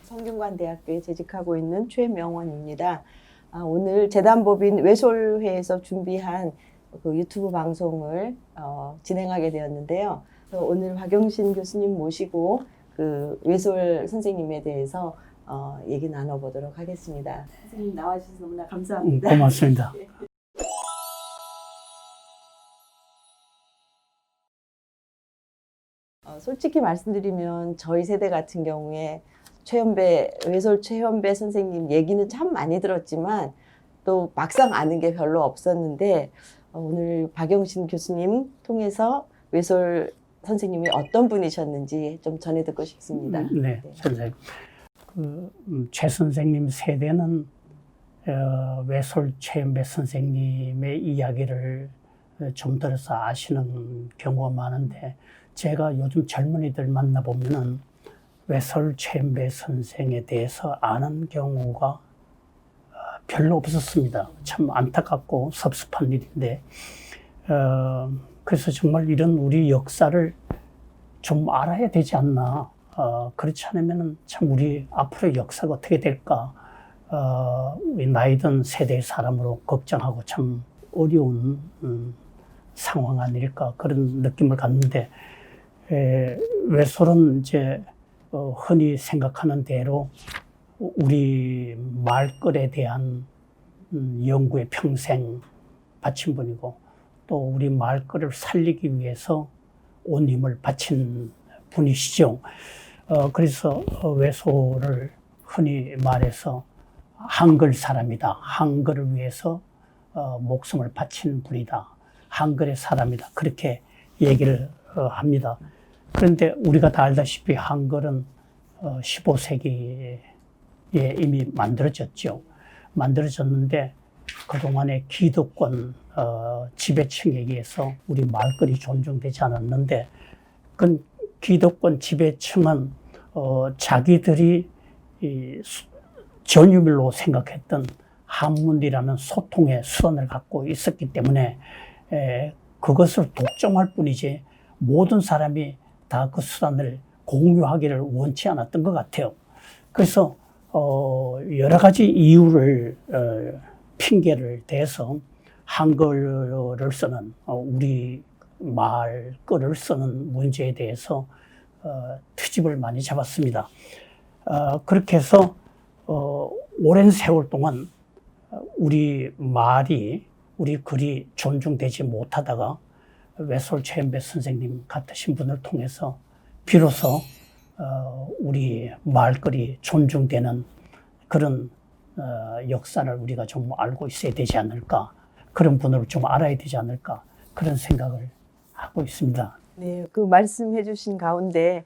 성균관대학교에 재직하고 있는 최명원입니다. 오늘 재단법인 외솔회에서 준비한 그 유튜브 방송을 진행하게 되었는데요. 오늘 박영신 교수님 모시고 그 외솔 선생님에 대해서 얘기 나눠보도록 하겠습니다. 선생님 나와주셔서 너무나 감사합니다. 고맙습니다. 솔직히 말씀드리면 저희 세대 같은 경우에 외솔 최현배 선생님 얘기는 참 많이 들었지만 또 막상 아는 게 별로 없었는데 오늘 박영신 교수님 통해서 외솔 선생님이 어떤 분이셨는지 좀 전해 듣고 싶습니다. 네, 선생님. 최 선생님 세대는 외솔 최현배 선생님의 이야기를 좀 들어서 아시는 경우가 많은데, 제가 요즘 젊은이들 만나보면은 외솔 최현배 선생에 대해서 아는 경우가 별로 없었습니다. 참 안타깝고 섭섭한 일인데, 그래서 정말 이런 우리 역사를 좀 알아야 되지 않나. 그렇지 않으면 참 우리 앞으로 역사가 어떻게 될까. 우리 나이 든 세대의 사람으로 걱정하고 참 어려운 상황 아닐까, 그런 느낌을 갖는데, 외솔은 이제 흔히 생각하는 대로 우리 말글에 대한 연구에 평생 바친 분이고, 또 우리 말글을 살리기 위해서 온 힘을 바친 분이시죠. 그래서 외솔을 흔히 말해서 한글 사람이다. 한글을 위해서 목숨을 바친 분이다. 한글의 사람이다. 그렇게 얘기를 합니다. 그런데 우리가 다 알다시피 한글은 15세기에 이미 만들어졌죠. 만들어졌는데 그동안의 기득권 지배층에 의해서 우리 말글이 존중되지 않았는데, 그 기득권 지배층은 자기들이 전유물로 생각했던 한문이라는 소통의 수단을 갖고 있었기 때문에 그것을 독점할 뿐이지 모든 사람이 다 그 수단을 공유하기를 원치 않았던 것 같아요. 그래서 여러 가지 이유를 핑계를 대서 한글을 쓰는 우리 말글을 쓰는 문제에 대해서 트집을 많이 잡았습니다. 그렇게 해서 오랜 세월 동안 우리 말이, 우리 글이 존중되지 못하다가 외솔 최현배 선생님 같으신 분을 통해서 비로소 우리 말글이 존중되는 그런 역사를 우리가 좀 알고 있어야 되지 않을까, 그런 분을 좀 알아야 되지 않을까, 그런 생각을 하고 있습니다. 네, 그 말씀해 주신 가운데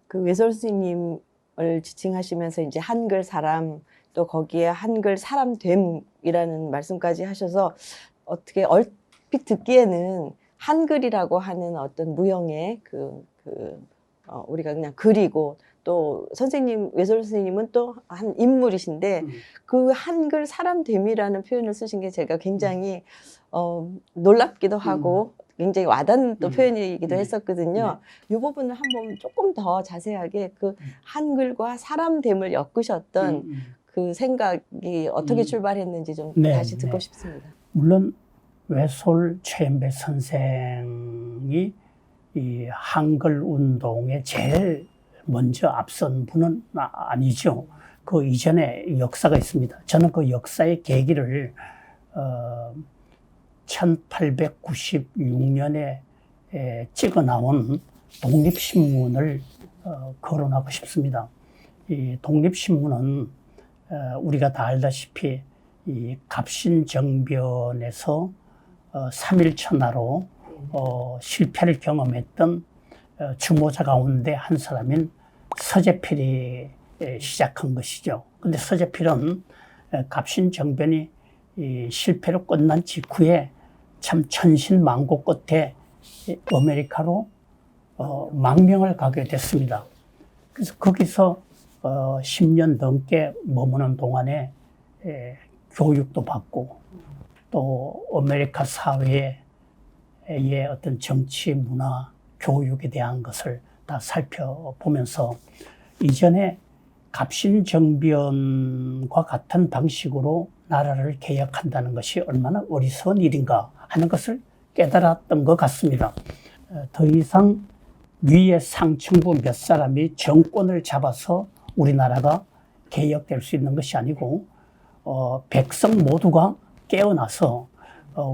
그 외솔 선생님을 지칭하시면서 이제 한글 사람, 또 거기에 한글 사람됨이라는 말씀까지 하셔서 어떻게 얼핏 듣기에는 한글이라고 하는 어떤 무형의 우리가 그냥 글이고, 또 선생님, 외솔 선생님은 또 한 인물이신데 그 한글 사람됨이라는 표현을 쓰신 게 제가 굉장히 놀랍기도 하고 굉장히 와닿는 또 표현이기도 했었거든요. 이 부분을 한번 조금 더 자세하게 그 한글과 사람됨을 엮으셨던 그 생각이 어떻게 출발했는지 좀 다시 듣고 싶습니다. 물론 외솔 최현배 선생이 이 한글 운동에 제일 먼저 앞선 분은 아니죠. 그 이전에 역사가 있습니다. 저는 그 역사의 계기를 1896년에 찍어 나온 독립신문을 거론하고 싶습니다. 이 독립신문은 우리가 다 알다시피 이 갑신정변에서 3.1천하로 실패를 경험했던 주모자 가운데 한 사람인 서재필이 시작한 것이죠. 근데 서재필은 갑신정변이 실패로 끝난 직후에 참 천신만고 끝에 아메리카로 망명을 가게 됐습니다. 그래서 거기서 10년 넘게 머무는 동안에 교육도 받고, 또 아메리카 사회의 어떤 정치, 문화, 교육에 대한 것을 다 살펴보면서 이전에 갑신정변과 같은 방식으로 나라를 개혁한다는 것이 얼마나 어리석은 일인가 하는 것을 깨달았던 것 같습니다. 더 이상 위의 상층부 몇 사람이 정권을 잡아서 우리나라가 개혁될 수 있는 것이 아니고 백성 모두가 깨어나서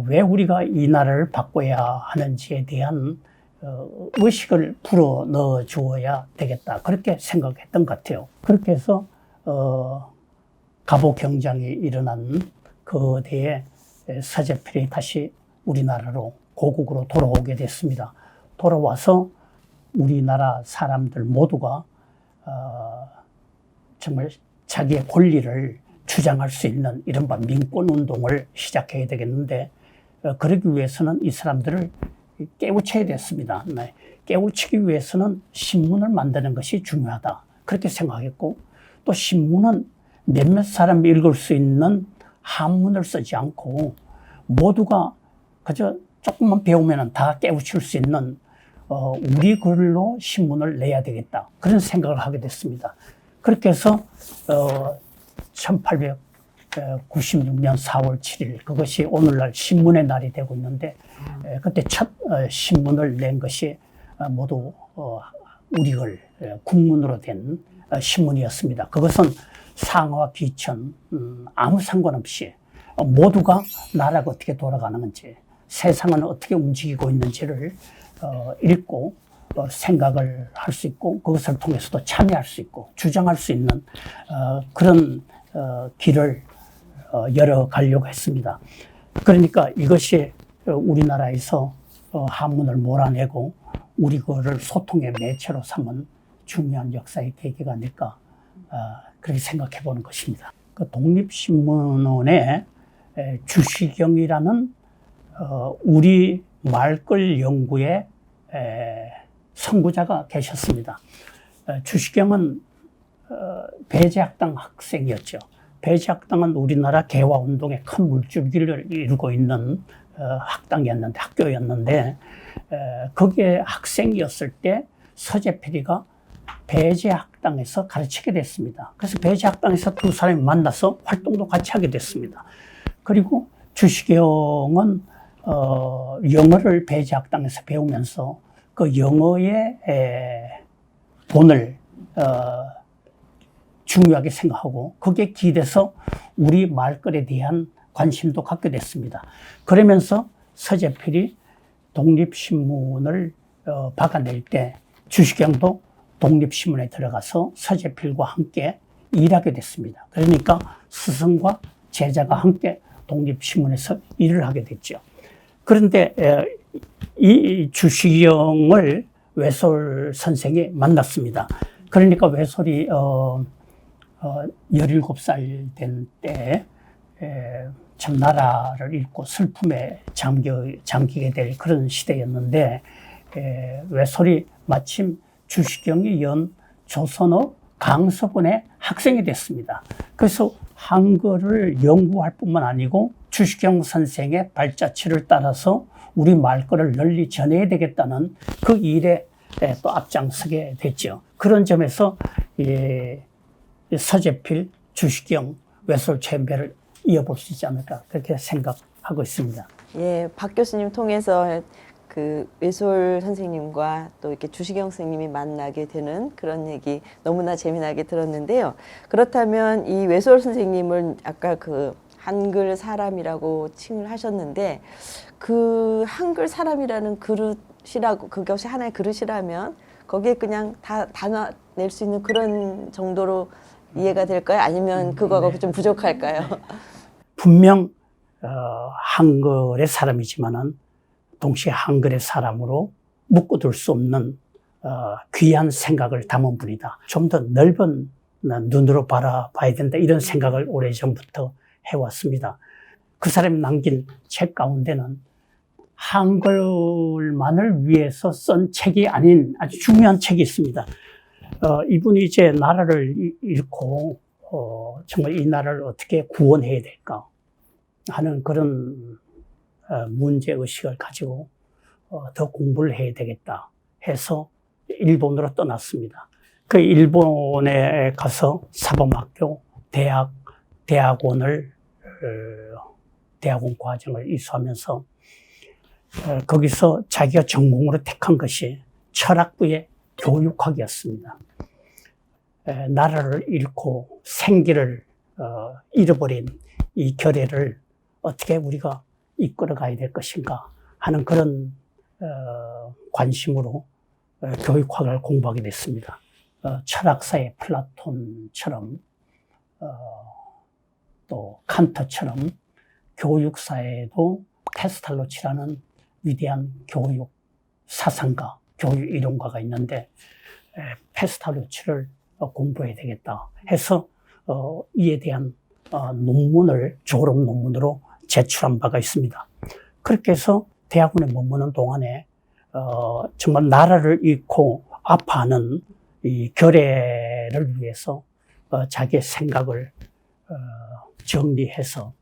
왜 우리가 이 나라를 바꿔야 하는지에 대한 의식을 불어 넣어 주어야 되겠다. 그렇게 생각했던 것 같아요. 그렇게 해서 갑오경장이 일어난 그때에 서재필이 다시 우리나라로 고국으로 돌아오게 됐습니다. 돌아와서 우리나라 사람들 모두가 정말 자기의 권리를 주장할 수 있는 이른바 민권운동을 시작해야 되겠는데 그러기 위해서는 이 사람들을 깨우쳐야 됐습니다. 깨우치기 위해서는 신문을 만드는 것이 중요하다. 그렇게 생각했고 또 신문은 몇몇 사람이 읽을 수 있는 한문을 쓰지 않고 모두가 그저 조금만 배우면 다 깨우칠 수 있는 우리 글로 신문을 내야 되겠다. 그런 생각을 하게 됐습니다. 그렇게 해서 1896년 4월 7일 그것이 오늘날 신문의 날이 되고 있는데 그때 첫 신문을 낸 것이 모두 우리글 국문으로 된 신문이었습니다. 그것은 상하 비천 아무 상관없이 모두가 나라가 어떻게 돌아가는 건지 세상은 어떻게 움직이고 있는지를 읽고 생각을 할 수 있고 그것을 통해서도 참여할 수 있고 주장할 수 있는 그런 길을 열어가려고 했습니다. 그러니까 이것이 우리나라에서 한문을 몰아내고 우리 거를 소통의 매체로 삼은 중요한 역사의 계기가 아닐까 그렇게 생각해 보는 것입니다. 그 독립신문원에 주시경이라는 우리 말글 연구의 선구자가 계셨습니다. 주시경은 배제학당 학생이었죠. 배제학당은 우리나라 개화운동의 큰 물줄기를 이루고 있는 학당이었는데 학교였는데 거기에 학생이었을 때 서재필이가 배제학당에서 가르치게 됐습니다. 그래서 배제학당에서 두 사람이 만나서 활동도 같이 하게 됐습니다. 그리고 주시경은 영어를 배제학당에서 배우면서 그 영어의 본을 중요하게 생각하고 거기에 기대서 우리 말글에 대한 관심도 갖게 됐습니다. 그러면서 서재필이 독립신문을 박아낼 때 주시경도 독립신문에 들어가서 서재필과 함께 일하게 됐습니다. 그러니까 스승과 제자가 함께 독립신문에서 일을 하게 됐죠. 그런데 이 주시경을 외솔 선생이 만났습니다. 그러니까 외솔이 17살 된 때 참 나라를 잃고 슬픔에 잠기게 될 그런 시대였는데 외솔이 마침 주시경이 연 조선어 강서본의 학생이 됐습니다. 그래서 한글을 연구할 뿐만 아니고 주시경 선생의 발자취를 따라서 우리 말글을 널리 전해야 되겠다는 그 일에 또 앞장서게 됐죠. 그런 점에서 서재필, 주시경, 외솔 쳔배를 이어볼 수 있지 않을까 그렇게 생각하고 있습니다. 예, 박 교수님 통해서 그 외솔 선생님과 또 이렇게 주시경 선생님이 만나게 되는 그런 얘기 너무나 재미나게 들었는데요. 그렇다면 이 외솔 선생님은 아까 그 한글 사람이라고 칭을 하셨는데 그 한글 사람이라는 그릇이라고 그것이 하나의 그릇이라면 거기에 그냥 다 담아낼 수 있는 그런 정도로 이해가 될까요? 아니면 그거가 좀 부족할까요? 분명 한글의 사람이지만은 동시에 한글의 사람으로 묶어둘 수 없는 귀한 생각을 담은 분이다. 좀 더 넓은 눈으로 바라봐야 된다. 이런 생각을 오래전부터 해왔습니다. 그 사람이 남긴 책 가운데는 한글만을 위해서 쓴 책이 아닌 아주 중요한 책이 있습니다. 이분이 이제 나라를 잃고 정말 이 나라를 어떻게 구원해야 될까 하는 그런 문제의식을 가지고 더 공부를 해야 되겠다 해서 일본으로 떠났습니다. 그 일본에 가서 사범학교, 대학원을 대학원 과정을 이수하면서 거기서 자기가 전공으로 택한 것이 철학부의 교육학이었습니다. 나라를 잃고 생기를 잃어버린 이 결의를 어떻게 우리가 이끌어가야 될 것인가 하는 그런 관심으로 교육학을 공부하게 됐습니다. 철학사의 플라톤처럼 또 칸트처럼 교육사에도 페스탈로치라는 위대한 교육 사상가, 교육 이론가가 있는데 페스탈로치를 공부해야 되겠다 해서 이에 대한 논문을 졸업 논문으로 제출한 바가 있습니다. 그렇게 해서 대학원에 머무는 동안에 정말 나라를 잃고 아파하는 이 결애를 위해서 자기의 생각을 정리해서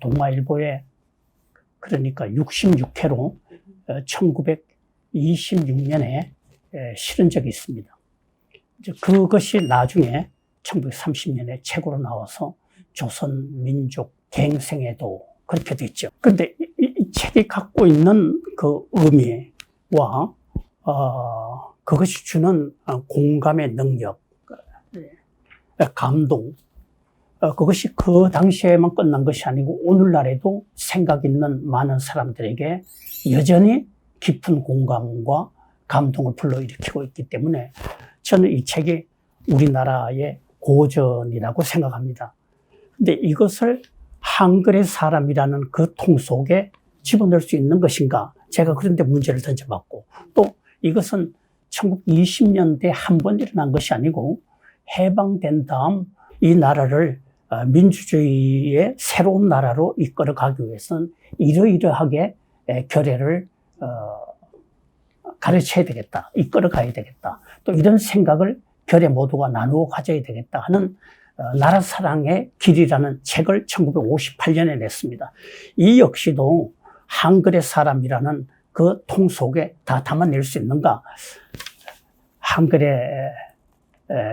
동아일보에 그러니까 66회로 1926년에 실은 적이 있습니다. 그것이 나중에 1930년에 책으로 나와서 조선민족 갱생에도 그렇게 됐죠. 그런데 이 책이 갖고 있는 그 의미와 그것이 주는 공감의 능력, 감동, 그것이 그 당시에만 끝난 것이 아니고 오늘날에도 생각 있는 많은 사람들에게 여전히 깊은 공감과 감동을 불러일으키고 있기 때문에 저는 이 책이 우리나라의 고전이라고 생각합니다. 근데 이것을 한글의 사람이라는 그 통 속에 집어넣을 수 있는 것인가? 제가 그런데 문제를 던져봤고, 또 이것은 1920년대에 한 번 일어난 것이 아니고 해방된 다음 이 나라를 민주주의의 새로운 나라로 이끌어가기 위해서는 이러이러하게 결의를 가르쳐야 되겠다, 이끌어가야 되겠다, 또 이런 생각을 결의 모두가 나누어 가져야 되겠다 하는 나라 사랑의 길이라는 책을 1958년에 냈습니다. 이 역시도 한글의 사람이라는 그 통 속에 다 담아낼 수 있는가? 한글의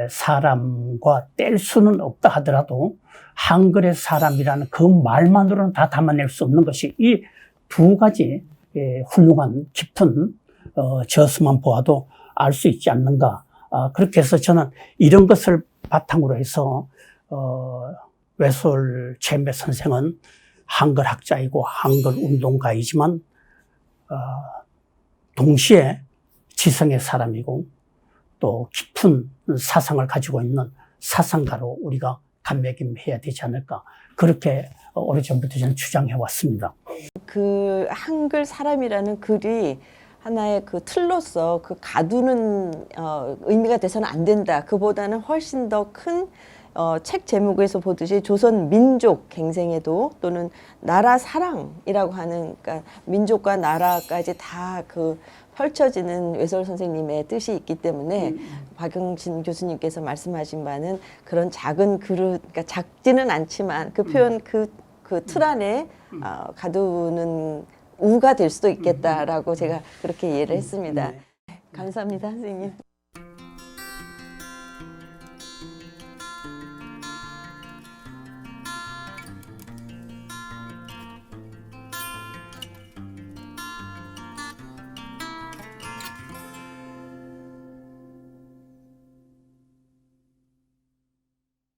사람과 뗄 수는 없다 하더라도 한글의 사람이라는 그 말만으로는 다 담아낼 수 없는 것이 이 두 가지 훌륭한 깊은 저서만 보아도 알 수 있지 않는가. 그렇게 해서 저는 이런 것을 바탕으로 해서 외솔 최인배 선생은 한글 학자이고 한글 운동가이지만 동시에 지성의 사람이고 또 깊은 사상을 가지고 있는 사상가로 우리가 감매김해야 되지 않을까, 그렇게 오래전부터 저는 주장해 왔습니다. 그 한글 사람이라는 글이 하나의 그 틀로서 그 가두는 의미가 돼서는 안 된다. 그보다는 훨씬 더 큰 책 제목에서 보듯이 조선 민족 갱생에도 또는 나라 사랑이라고 하는, 그러니까 민족과 나라까지 다 그 펼쳐지는 외솔 선생님의 뜻이 있기 때문에 박영진 교수님께서 말씀하신 바는 그런 작은 그릇, 그러니까 작지는 않지만 그 표현 그 틀 안에 가두는 우가 될 수도 있겠다라고 제가 그렇게 이해를 했습니다. 감사합니다, 선생님.